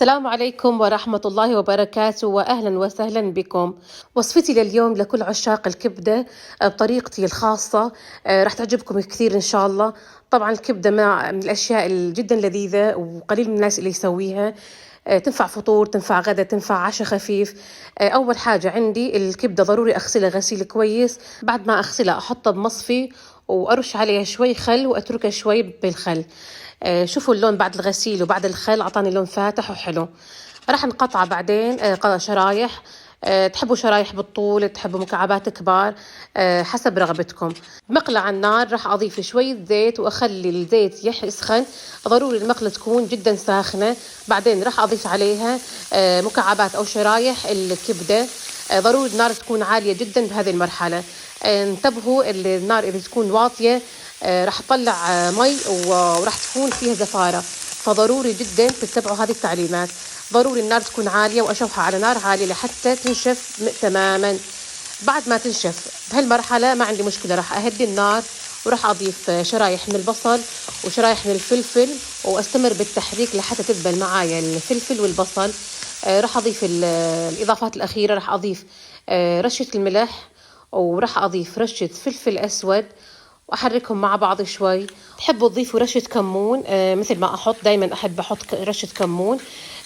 السلام عليكم ورحمة الله وبركاته، وأهلا وسهلا بكم. وصفتي لليوم لكل عشاق الكبدة بطريقتي الخاصة. راح تعجبكم كثير إن شاء الله. طبعا الكبدة من الأشياء جدا لذيذة، وقليل من الناس اللي يسويها. تنفع فطور، تنفع غدا، تنفع عشاء خفيف. أول حاجة عندي الكبدة ضروري أغسلها غسيل كويس. بعد ما أغسلها أحطها بمصفي وأرش عليها شوي خل وأتركها شوي بالخل. شوفوا اللون بعد الغسيل وبعد الخل أعطاني لون فاتح وحلو. راح نقطعه بعدين شرايح. تحبوا شرايح بالطول، تحبوا مكعبات كبار، حسب رغبتكم. مقلة على النار راح أضيف شوية زيت وأخلي الزيت يسخن. ضروري المقلة تكون جدا ساخنة. بعدين راح أضيف عليها مكعبات أو شرايح الكبدة. ضروري النار تكون عالية جدا بهذه المرحلة. انتبهوا النار إذا تكون واطية راح تطلع مي وراح تكون فيها زفارة، فضروري جدا تتبعوا هذه التعليمات. ضروري النار تكون عالية وأشوحها على نار عالية لحتى تنشف تماما. بعد ما تنشف بهالمرحلة ما عندي مشكلة، راح أهدي النار وراح أضيف شرايح من البصل وشرايح من الفلفل وأستمر بالتحريك لحتى تذبل معايا الفلفل والبصل. راح أضيف الإضافات الأخيرة. راح أضيف رشة الملح، وراح أضيف رشة فلفل أسود، وأحركهم مع بعض شوي. تحبوا تضيفوا رشة كمون مثل ما أحط، دايما أحب أحط رشة كمون،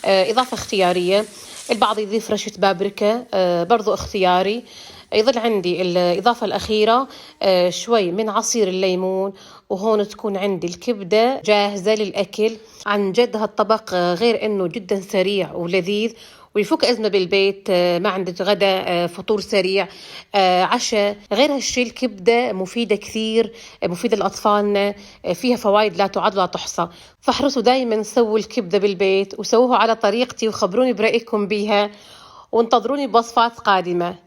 إضافة اختيارية. البعض يضيف رشة بابريكا، برضو اختياري. يظل عندي الإضافة الأخيرة شوي من عصير الليمون، وهون تكون عندي الكبدة جاهزة للأكل. عن جد هالطبق غير إنه جدا سريع ولذيذ ويفك أزمة بالبيت. ما عندك غدا، فطور سريع، عشاء. غير هالشي الكبدة مفيدة كثير، مفيدة لأطفالنا، فيها فوائد لا تعد ولا تحصى. فاحرصوا دايما سووا الكبدة بالبيت وسووها على طريقتي وخبروني برأيكم بيها، وانتظروني بوصفات قادمة.